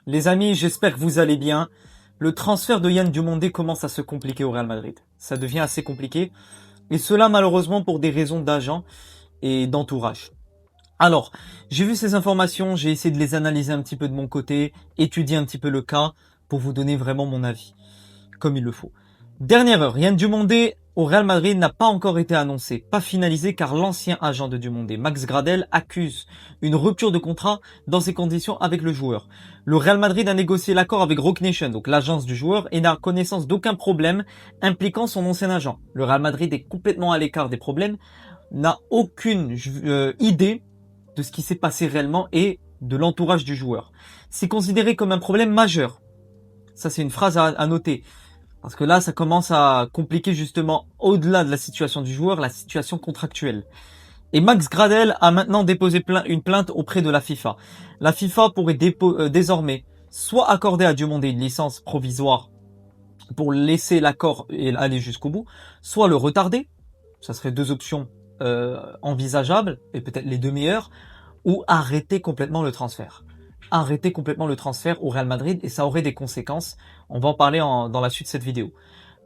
Les amis, j'espère que vous allez bien. Le transfert de Yann Diomandé commence à se compliquer au Real Madrid. Ça devient assez compliqué. Et cela malheureusement pour des raisons d'agent et d'entourage. Alors, j'ai vu ces informations, j'ai essayé de les analyser un petit peu de mon côté, étudier un petit peu le cas pour vous donner vraiment mon avis, comme il le faut. Dernière heure, Yann Diomandé au Real Madrid n'a pas encore été annoncé, pas finalisé car l'ancien agent de Diomandé, Max Gradel, accuse une rupture de contrat dans ces conditions avec le joueur. Le Real Madrid a négocié l'accord avec Rock Nation, donc l'agence du joueur, et n'a connaissance d'aucun problème impliquant son ancien agent. Le Real Madrid est complètement à l'écart des problèmes, n'a aucune idée de ce qui s'est passé réellement et de l'entourage du joueur. C'est considéré comme un problème majeur. Ça, c'est une phrase à noter. Parce que là, ça commence à compliquer justement, au-delà de la situation du joueur, la situation contractuelle. Et Max Gradel a maintenant déposé une plainte auprès de la FIFA. La FIFA pourrait désormais soit accorder à Diomandé une licence provisoire pour laisser l'accord et aller jusqu'au bout, soit le retarder. Ça serait deux options envisageables, et peut-être les deux meilleures, ou arrêter complètement le transfert. Arrêter complètement le transfert au Real Madrid, et ça aurait des conséquences. On va en parler dans la suite de cette vidéo.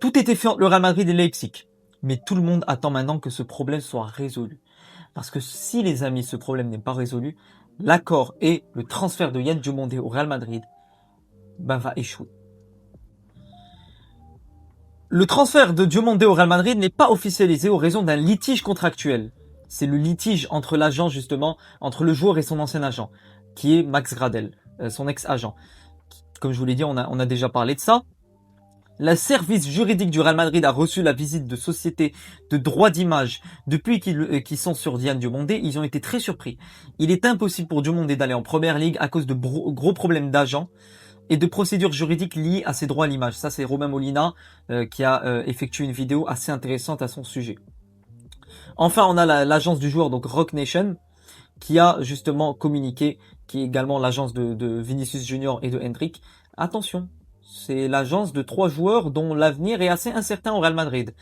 Tout était fait entre le Real Madrid et Leipzig, mais tout le monde attend maintenant que ce problème soit résolu. Parce que si les amis, ce problème n'est pas résolu, l'accord et le transfert de Yann Diomandé au Real Madrid va échouer. Le transfert de Diomandé au Real Madrid n'est pas officialisé en raison d'un litige contractuel. C'est le litige entre l'agent justement, entre le joueur et son ancien agent, qui est Max Gradel, son ex-agent. Comme je vous l'ai dit, on a déjà parlé de ça. Le service juridique du Real Madrid a reçu la visite de sociétés de droit d'image depuis qu'ils sont sur Yann Diomandé. Ils ont été très surpris. Il est impossible pour Diomandé d'aller en première ligue à cause de gros problèmes d'agents et de procédures juridiques liées à ses droits à l'image. Ça, c'est Romain Molina qui a effectué une vidéo assez intéressante à son sujet. Enfin, on a l'agence du joueur, donc Rock Nation, qui a justement communiqué, qui est également l'agence de Vinicius Junior et de Hendrick. Attention, c'est l'agence de 3 joueurs dont l'avenir est assez incertain au Real Madrid.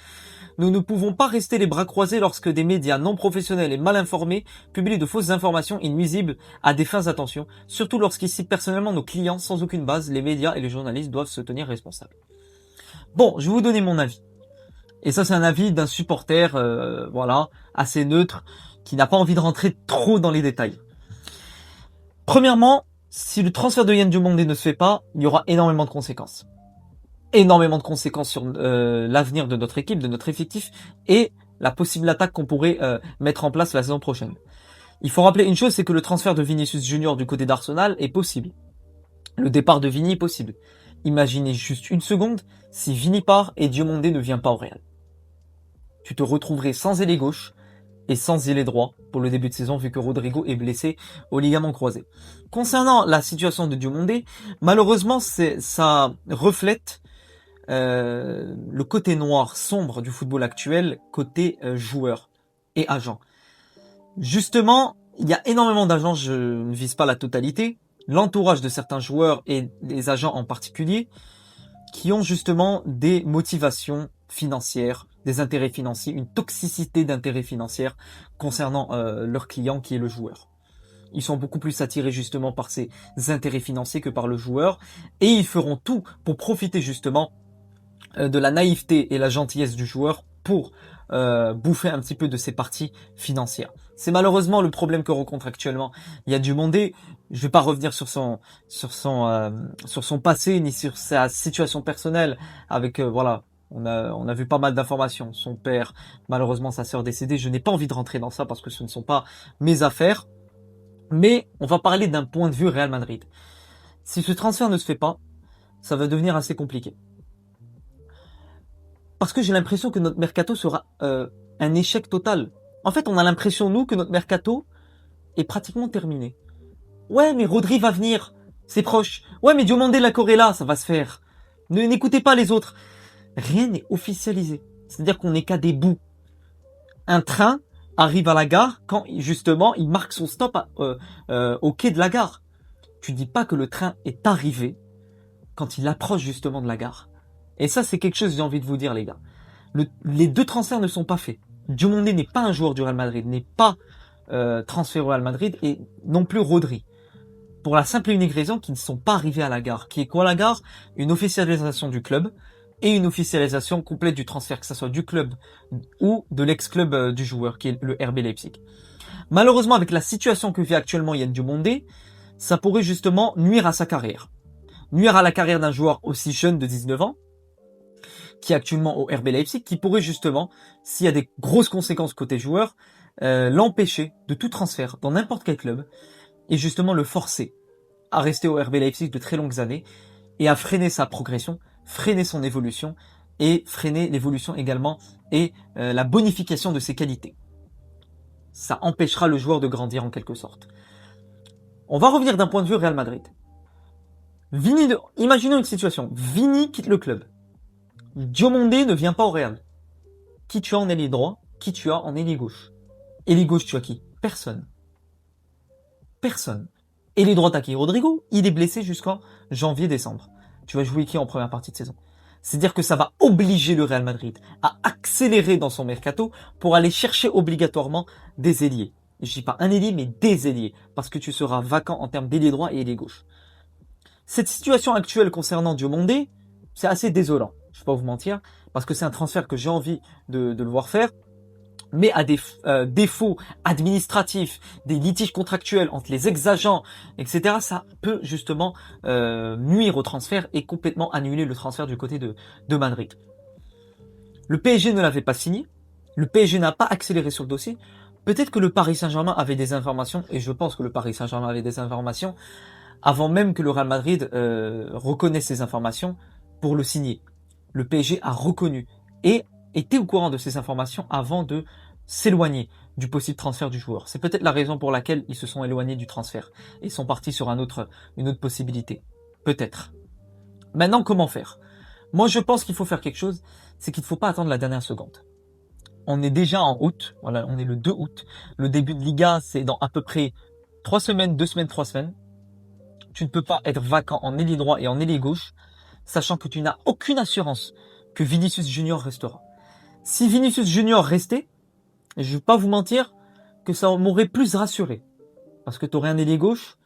Nous ne pouvons pas rester les bras croisés lorsque des médias non professionnels et mal informés publient de fausses informations et nuisibles à des fins d'attention, surtout lorsqu'ils citent personnellement nos clients sans aucune base. Les médias et les journalistes doivent se tenir responsables. Bon, je vais vous donner mon avis. Et ça, c'est un avis d'un supporter, voilà, assez neutre, qui n'a pas envie de rentrer trop dans les détails. Premièrement, si le transfert de Yann Diomandé ne se fait pas, il y aura énormément de conséquences. Énormément de conséquences sur l'avenir de notre équipe, de notre effectif, et la possible attaque qu'on pourrait mettre en place la saison prochaine. Il faut rappeler une chose, c'est que le transfert de Vinicius Junior du côté d'Arsenal est possible. Le départ de Vini est possible. Imaginez juste une seconde si Vini part et Diomandé ne vient pas au Real. Tu te retrouverais sans ailier gauche et sans ailier droit pour le début de saison vu que Rodrigo est blessé au ligament croisé. Concernant la situation de Diomandé, malheureusement ça reflète le côté noir sombre du football actuel côté joueur et agent. Justement, il y a énormément d'agents, je ne vise pas la totalité, l'entourage de certains joueurs et des agents en particulier qui ont justement des motivations financières, des intérêts financiers, une toxicité d'intérêts financiers concernant leur client qui est le joueur. Ils sont beaucoup plus attirés justement par ces intérêts financiers que par le joueur et ils feront tout pour profiter justement de la naïveté et la gentillesse du joueur pour bouffer un petit peu de ses parties financières. C'est malheureusement le problème que rencontre actuellement Yann Diomandé. Je vais pas revenir sur son passé ni sur sa situation personnelle avec voilà. On a vu pas mal d'informations. Son père, malheureusement sa sœur décédée. Je n'ai pas envie de rentrer dans ça parce que ce ne sont pas mes affaires. Mais on va parler d'un point de vue Real Madrid. Si ce transfert ne se fait pas, ça va devenir assez compliqué. Parce que j'ai l'impression que notre mercato sera un échec total. En fait, on a l'impression, nous, que notre mercato est pratiquement terminé. Ouais, mais Rodri va venir, c'est proche. Ouais, mais Diomandé la Corella, ça va se faire. N'écoutez pas les autres. Rien n'est officialisé. C'est-à-dire qu'on n'est qu'à des bouts. Un train arrive à la gare quand, justement, il marque son stop au quai de la gare. Tu dis pas que le train est arrivé quand il approche justement de la gare. Et ça, c'est quelque chose que j'ai envie de vous dire, les gars. Les deux transferts ne sont pas faits. Diomandé n'est pas un joueur du Real Madrid, n'est pas transféré au Real Madrid, et non plus Rodri. pour la simple et unique raison qu'ils ne sont pas arrivés à la gare. Qui est quoi la gare? Une officialisation du club et une officialisation complète du transfert, que ce soit du club ou de l'ex-club du joueur, qui est le RB Leipzig. Malheureusement, avec la situation que vit actuellement Yann Diomandé, ça pourrait justement nuire à sa carrière. Nuire à la carrière d'un joueur aussi jeune de 19 ans, qui est actuellement au RB Leipzig, qui pourrait justement, s'il y a des grosses conséquences côté joueur, l'empêcher de tout transfert dans n'importe quel club, et justement le forcer à rester au RB Leipzig de très longues années, et à freiner sa progression, freiner son évolution, et freiner l'évolution également, et la bonification de ses qualités. Ça empêchera le joueur de grandir en quelque sorte. On va revenir d'un point de vue Real Madrid. Imaginons une situation. Vini quitte le club. Diomandé ne vient pas au Real. Qui tu as en ailier droit? Qui tu as en ailier gauche? Ailier gauche, tu as qui? Personne. Personne. Ailier droit, t'as qui? Rodrigo? Il est blessé jusqu'en janvier-décembre. Tu vas jouer qui en première partie de saison? C'est-à-dire que ça va obliger le Real Madrid à accélérer dans son mercato pour aller chercher obligatoirement des ailiers. Je dis pas un ailier, mais des ailiers. Parce que tu seras vacant en termes d'ailier droit et ailier gauche. Cette situation actuelle concernant Diomandé, c'est assez désolant. Je vais pas vous mentir. Parce que c'est un transfert que j'ai envie de le voir faire. Mais à des défauts administratifs, des litiges contractuels entre les ex-agents, etc., ça peut justement nuire au transfert et complètement annuler le transfert du côté de Madrid. Le PSG ne l'avait pas signé, le PSG n'a pas accéléré sur le dossier. Peut-être que le Paris Saint-Germain avait des informations, et je pense que le Paris Saint-Germain avait des informations, avant même que le Real Madrid reconnaisse ces informations pour le signer. Le PSG a reconnu et était au courant de ces informations avant de s'éloigner du possible transfert du joueur. C'est peut-être la raison pour laquelle ils se sont éloignés du transfert et sont partis sur une autre possibilité. Peut-être. Maintenant, comment faire? Moi, je pense qu'il faut faire quelque chose, c'est qu'il ne faut pas attendre la dernière seconde. On est déjà en août, voilà, on est le 2 août. Le début de Liga, c'est dans à peu près 3 semaines, 2 semaines, 3 semaines. Tu ne peux pas être vacant en ailier droit et en ailier gauche, sachant que tu n'as aucune assurance que Vinicius Junior restera. Si Vinicius Junior restait, je ne vais pas vous mentir que ça m'aurait plus rassuré. Parce que tu aurais un ailier gauche,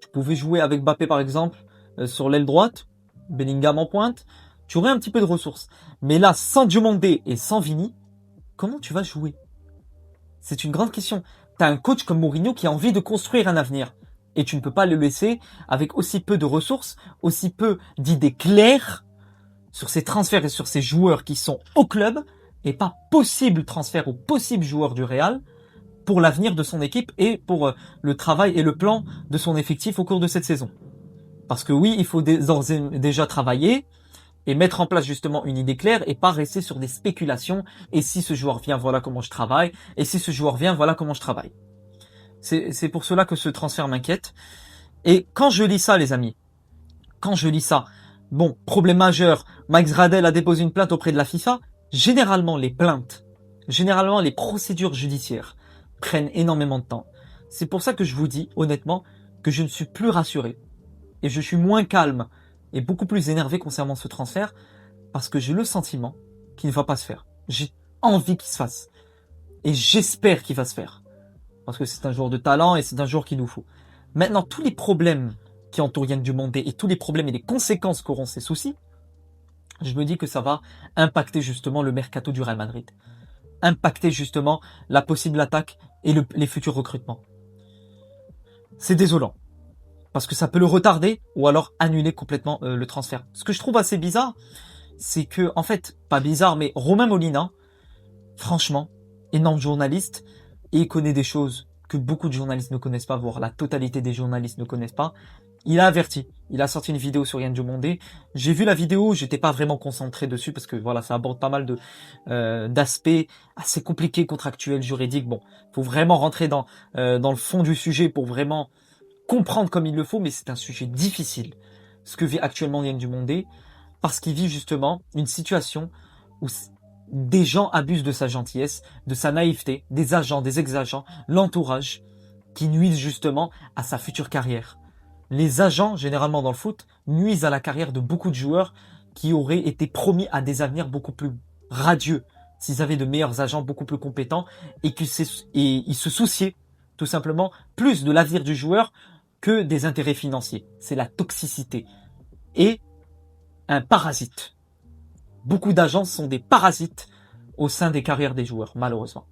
tu pouvais jouer avec Mbappé par exemple sur l'aile droite, Bellingham en pointe, tu aurais un petit peu de ressources. Mais là, sans Diomandé et sans Vini, comment tu vas jouer? C'est une grande question. Tu as un coach comme Mourinho qui a envie de construire un avenir. Et tu ne peux pas le laisser avec aussi peu de ressources, aussi peu d'idées claires sur ces transferts et sur ces joueurs qui sont au club, et pas possible transfert ou possible joueur du Real pour l'avenir de son équipe et pour le travail et le plan de son effectif au cours de cette saison. Parce que oui, il faut déjà travailler et mettre en place justement une idée claire et pas rester sur des spéculations. Et si ce joueur vient, voilà comment je travaille. Et si ce joueur vient, voilà comment je travaille. C'est pour cela que ce transfert m'inquiète. Et quand je lis ça, les amis, quand je lis ça, bon, problème majeur, Max Gradel a déposé une plainte auprès de la FIFA. Généralement, les plaintes, généralement les procédures judiciaires prennent énormément de temps. C'est pour ça que je vous dis, honnêtement, que je ne suis plus rassuré. Et je suis moins calme et beaucoup plus énervé concernant ce transfert parce que j'ai le sentiment qu'il ne va pas se faire. J'ai envie qu'il se fasse. Et j'espère qu'il va se faire. Parce que c'est un joueur de talent et c'est un joueur qu'il nous faut. Maintenant, tous les problèmes qui entourent Yann Diomandé et tous les problèmes et les conséquences qu'auront ces soucis, je me dis que ça va impacter justement le mercato du Real Madrid. Impacter justement la possible attaque et les futurs recrutements. C'est désolant. Parce que ça peut le retarder ou alors annuler complètement le transfert. Ce que je trouve assez bizarre, c'est que, en fait, pas bizarre, mais Romain Molina, franchement, énorme journaliste, et il connaît des choses que beaucoup de journalistes ne connaissent pas, voire la totalité des journalistes ne connaissent pas. Il a averti. Il a sorti une vidéo sur Yann Diomandé. J'ai vu la vidéo, j'étais pas vraiment concentré dessus parce que voilà, ça aborde pas mal d'aspects assez compliqués, contractuels, juridiques. Bon, faut vraiment rentrer dans le fond du sujet pour vraiment comprendre comme il le faut, mais c'est un sujet difficile, ce que vit actuellement Yann Diomandé, parce qu'il vit justement une situation où des gens abusent de sa gentillesse, de sa naïveté, des agents, des ex-agents, l'entourage, qui nuisent justement à sa future carrière. Les agents, généralement dans le foot, nuisent à la carrière de beaucoup de joueurs qui auraient été promis à des avenirs beaucoup plus radieux, s'ils avaient de meilleurs agents beaucoup plus compétents, et ils se souciaient tout simplement plus de l'avenir du joueur que des intérêts financiers. C'est la toxicité. Et un parasite. Beaucoup d'agents sont des parasites au sein des carrières des joueurs, malheureusement.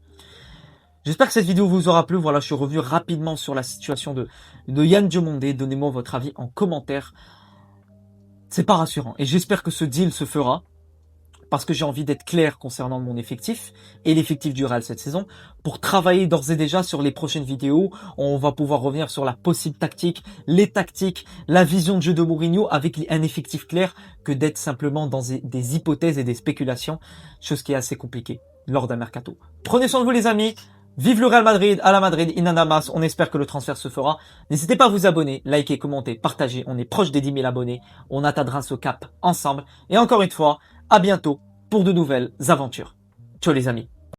J'espère que cette vidéo vous aura plu. Voilà, je suis revenu rapidement sur la situation de Yann Diomandé. Donnez-moi votre avis en commentaire. C'est pas rassurant. Et j'espère que ce deal se fera. Parce que j'ai envie d'être clair concernant mon effectif et l'effectif du Real cette saison, pour travailler d'ores et déjà sur les prochaines vidéos. On va pouvoir revenir sur la possible tactique, les tactiques, la vision de jeu de Mourinho avec un effectif clair, que d'être simplement dans des hypothèses et des spéculations, chose qui est assez compliquée lors d'un mercato. Prenez soin de vous les amis, vive le Real Madrid, à la Madrid, in anamas, on espère que le transfert se fera. N'hésitez pas à vous abonner, liker, commenter, partager, on est proche des 10 000 abonnés, on atteindra ce cap ensemble. Et encore une fois, à bientôt pour de nouvelles aventures. Ciao les amis.